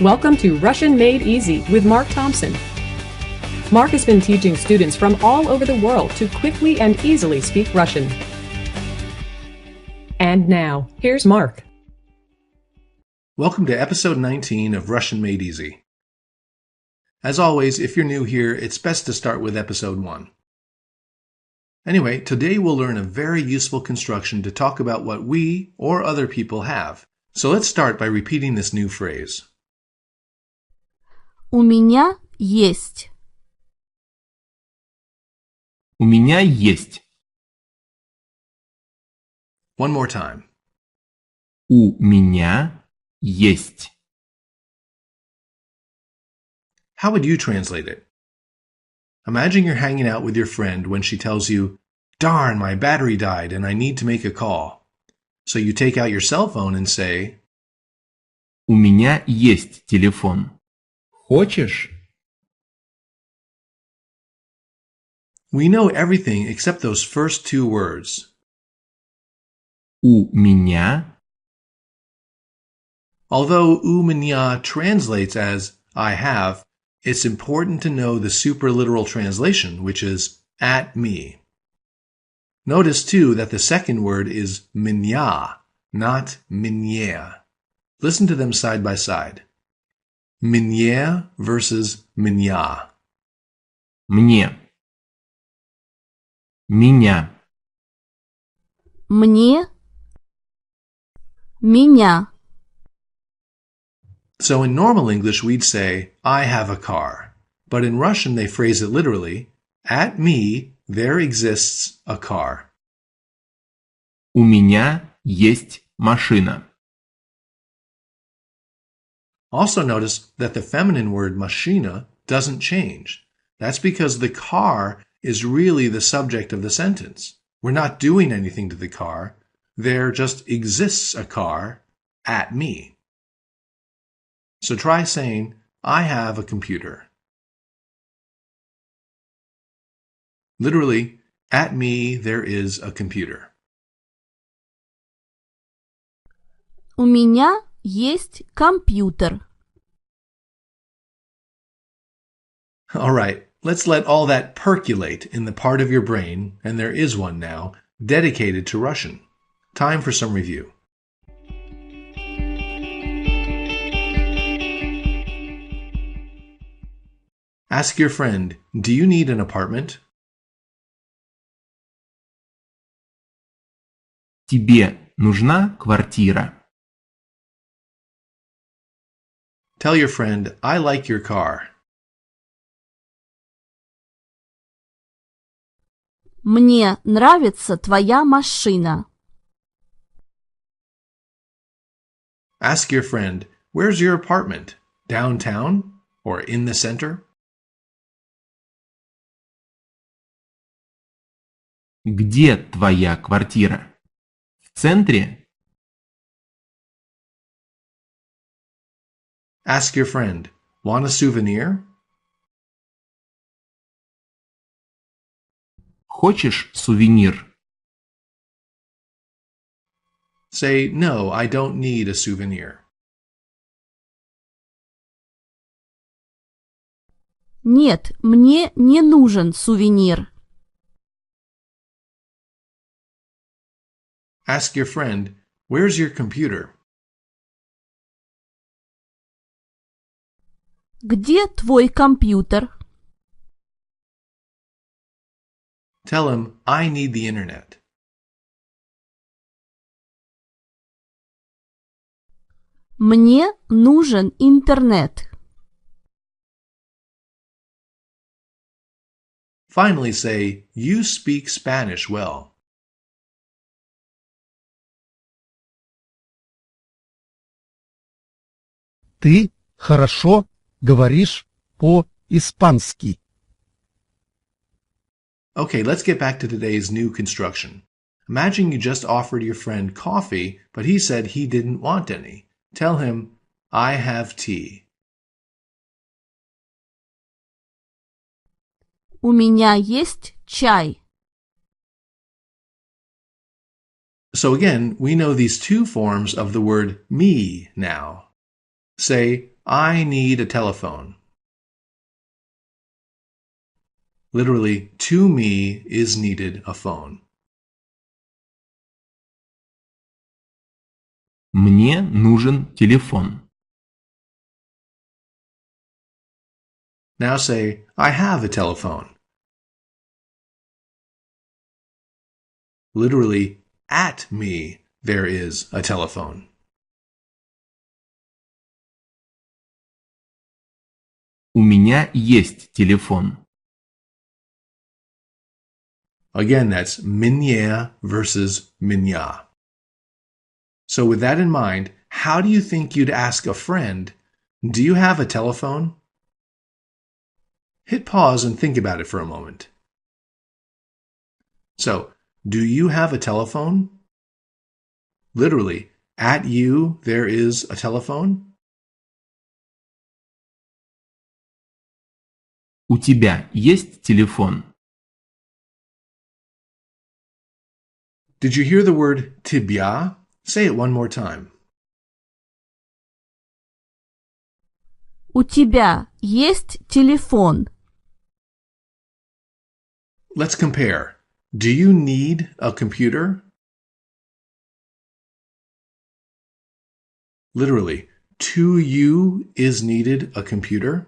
Welcome to Russian Made Easy with Mark Thompson. Mark has been teaching students from all over the world to quickly and easily speak Russian. And now, here's Mark. Welcome to episode 19 of Russian Made Easy. As always, if you're new here, it's best to start with episode 1. Anyway, today we'll learn a very useful construction to talk about what we or other people have. So let's start by repeating this new phrase. У меня есть. У меня есть. One more time. У меня есть. How would you translate it? Imagine you're hanging out with your friend when she tells you, "Darn, my battery died and I need to make a call." So you take out your cell phone and say, У меня есть телефон. Хочешь? We know everything except those first two words. У меня. Although у меня translates as I have, it's important to know the superliteral translation, which is at me. Notice too that the second word is меня, not мне. Listen to them side by side. Мне versus меня. Мне. Меня. Мне. Меня. So in normal English we'd say, I have a car. But in Russian they phrase it literally, at me there exists a car. У меня есть машина. Also notice that the feminine word mashina doesn't change. That's because the car is really the subject of the sentence. We're not doing anything to the car. There just exists a car at me. So try saying, I have a computer. Literally, at me there is a computer. У меня есть компьютер. All right, let's let all that percolate in the part of your brain, and there is one now, dedicated to Russian. Time for some review. Ask your friend, do you need an apartment? Тебе нужна квартира? Tell your friend, I like your car. Мне нравится твоя машина. Ask your friend, where's your apartment? Downtown or in the center? Где твоя квартира? В центре? Ask your friend, want a souvenir? Хочешь сувенир? Say, no, I don't need a souvenir. Нет, мне не нужен сувенир. Ask your friend, where's your computer? Где твой компьютер? Tell him, I need the internet. Мне нужен интернет. Finally say, you speak Spanish well. Ты хорошо говоришь по-испански. Okay, let's get back to today's new construction. Imagine you just offered your friend coffee, but he said he didn't want any. Tell him, I have tea. У меня есть чай. So again, we know these two forms of the word me now. Say, I need a telephone. Literally, to me is needed a phone. Мне нужен телефон. Now say, I have a telephone. Literally, at me there is a telephone. У меня есть телефон. Again, that's minye versus minya. So with that in mind, how do you think you'd ask a friend, do you have a telephone? Hit pause and think about it for a moment. So, do you have a telephone? Literally, at you there is a telephone? У тебя есть телефон? Did you hear the word tibia? Say it one more time. У тебя есть телефон? Let's compare. Do you need a computer? Literally, to you is needed a computer?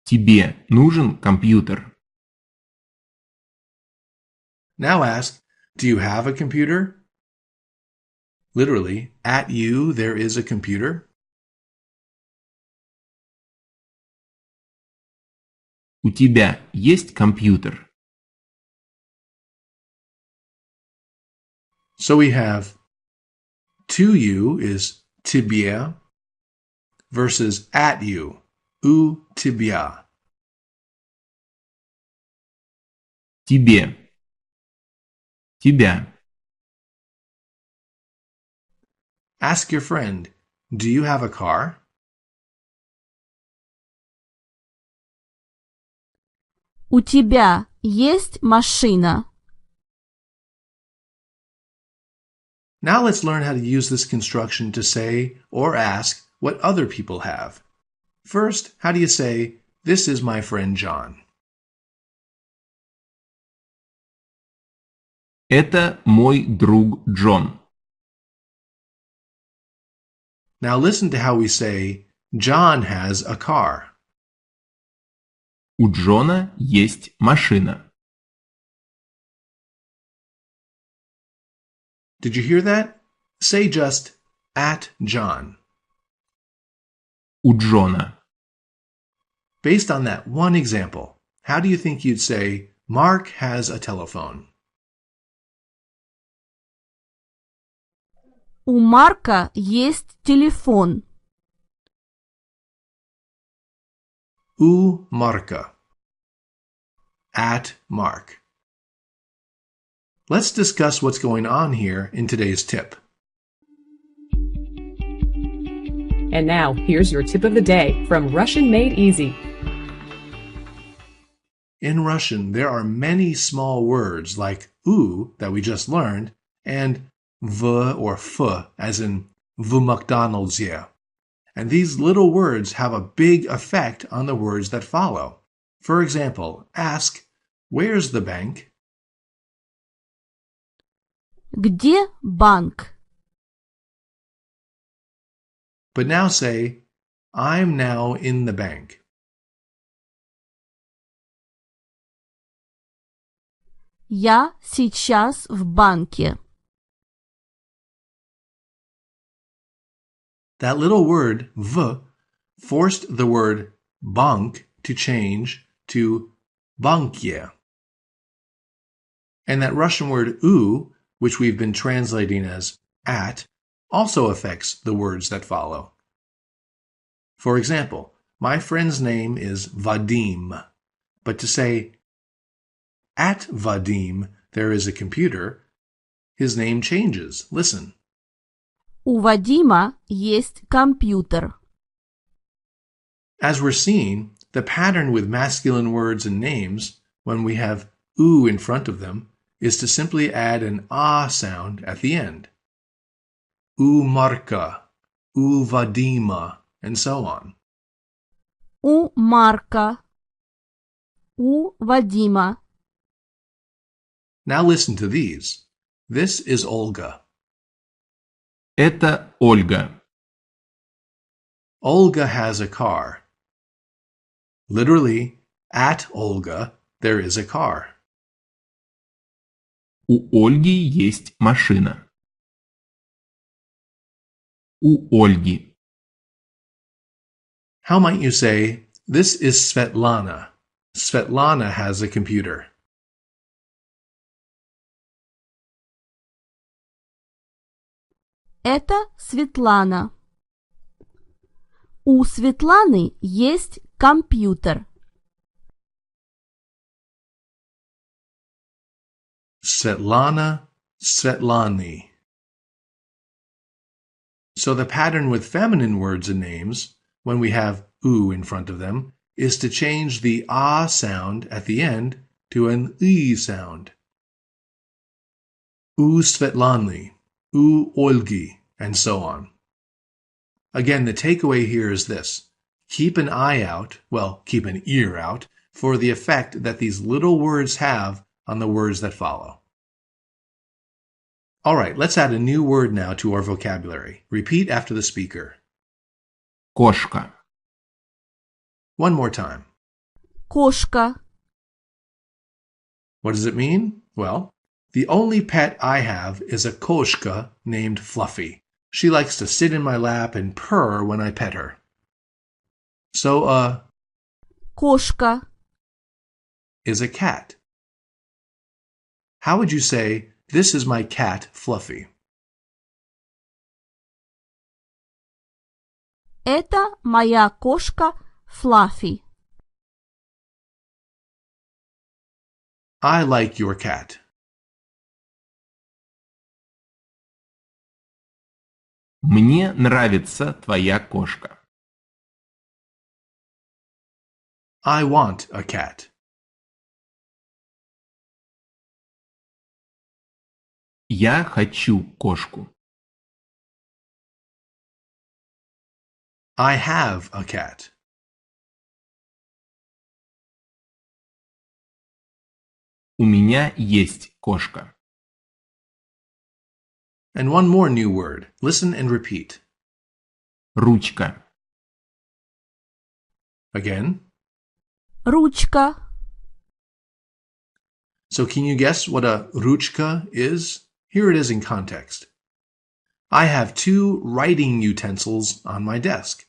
Тебе нужен компьютер? Now ask, do you have a computer? Literally, at you there is a computer? У тебя есть компьютер? So we have to you is tibia versus at you, u tibia. Тебе. Тебя. Ask your friend, do you have a car? У тебя есть машина? Now let's learn how to use this construction to say or ask what other people have. First, how do you say, this is my friend John? Это мой друг Джон. Now listen to how we say, John has a car. У Джона есть машина. Did you hear that? Say just, at John. У Джона. Based on that one example, how do you think you'd say, Mark has a telephone? У Марка есть телефон. U Marka. At Mark. Let's discuss what's going on here in today's tip. And now, here's your tip of the day from Russian Made Easy. In Russian, there are many small words like u that we just learned and v or f as in v McDonald's yeah. And these little words have a big effect on the words that follow. For example, ask, where's the bank? Где банк? But now say, I'm now in the bank. Я сейчас в банке. That little word v forced the word bank to change to bankye. And that Russian word u, which we've been translating as at, also affects the words that follow. For example, my friend's name is Vadim, but to say at Vadim there is a computer, his name changes. Listen. У Вадима есть компьютер. As we're seeing, the pattern with masculine words and names, when we have u in front of them, is to simply add an ah sound at the end. u Marka, u Vadima, and so on. У Марка. У Вадима. Now listen to these. This is Olga. Это Ольга. Olga has a car. Literally, at Olga, there is a car. У Ольги есть машина. У Ольги. How might you say, this is Svetlana. Svetlana has a computer. Это Светлана. У Светланы есть компьютер. Svetlana, Svetlani. So the pattern with feminine words and names, when we have u in front of them, is to change the ah sound at the end to an I sound. U Svetlani, u Olgi, and so on. Again, the takeaway here is this. Keep an eye out, well, keep an ear out, for the effect that these little words have on the words that follow. All right, let's add a new word now to our vocabulary. Repeat after the speaker. Кошка. One more time. Кошка. What does it mean? Well, the only pet I have is a koshka named Fluffy. She likes to sit in my lap and purr when I pet her. So, Кошка. is a cat. How would you say, this is my cat, Fluffy? Это моя кошка Флаффи. I like your cat. Мне нравится твоя кошка. I want a cat. Я хочу кошку. I have a cat. У меня есть кошка. And one more new word. Listen and repeat. Ручка. Again. Ручка. So can you guess what a ruchka is? Here it is in context. I have two writing utensils on my desk.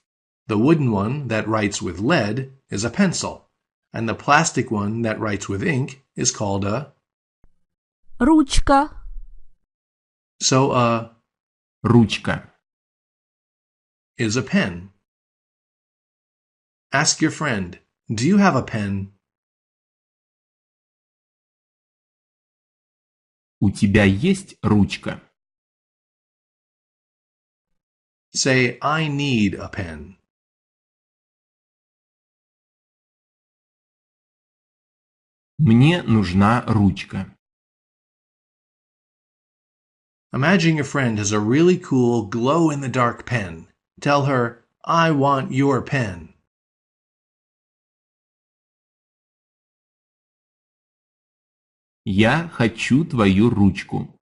The wooden one that writes with lead is a pencil, and the plastic one that writes with ink is called a... Ручка. So Ручка. is a pen. Ask your friend, do you have a pen? У тебя есть ручка? Say, I need a pen. Мне нужна ручка. Imagine your friend has a really cool glow-in-the-dark pen. Tell her, I want your pen. Я хочу твою ручку.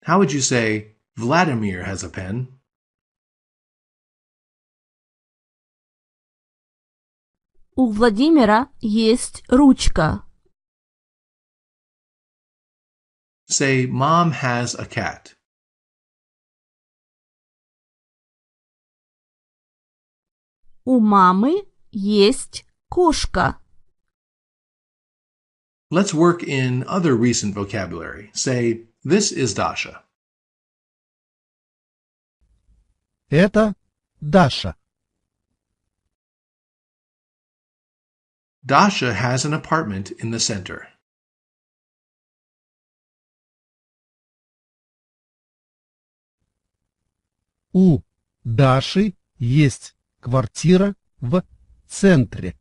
How would you say, Vladimir has a pen? У Владимира есть ручка. Say, Mom has a cat. У мамы есть кошка. Let's work in other recent vocabulary. Say, this is Dasha. Это Даша. Dasha has an apartment in the center. У Даши есть квартира в центре.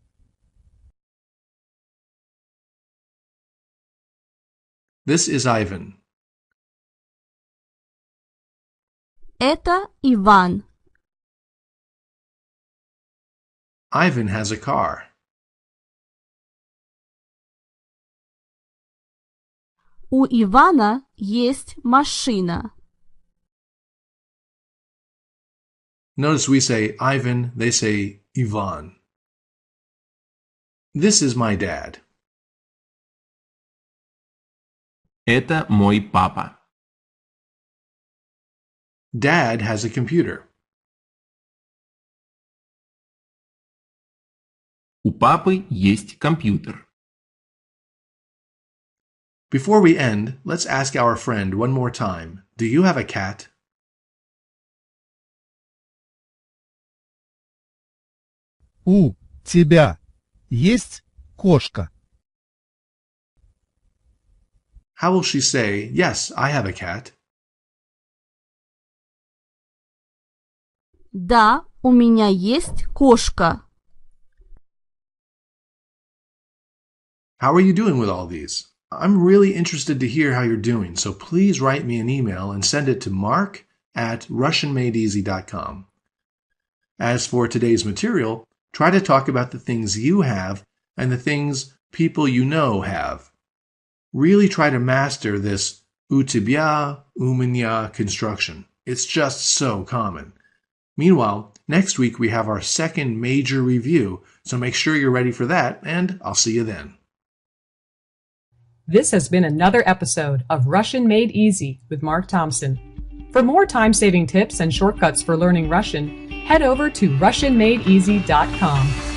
This is Ivan. Это Иван. Ivan has a car. У Ивана есть машина. Notice we say Ivan, they say Ivan. This is my dad. Это мой папа. Dad has a computer. У папы есть компьютер. Before we end, let's ask our friend one more time. Do you have a cat? У тебя есть кошка? How will she say, yes, I have a cat? Да, у меня есть кошка. How are you doing with all these? I'm really interested to hear how you're doing, so please write me an email and send it to mark@russianmadeeasy.com. As for today's material, try to talk about the things you have and the things people you know have. Really try to master this у тебя, у меня construction. It's just so common. Meanwhile, next week we have our second major review, so make sure you're ready for that, and I'll see you then. This has been another episode of Russian Made Easy with Mark Thompson. For more time-saving tips and shortcuts for learning Russian, head over to RussianMadeEasy.com.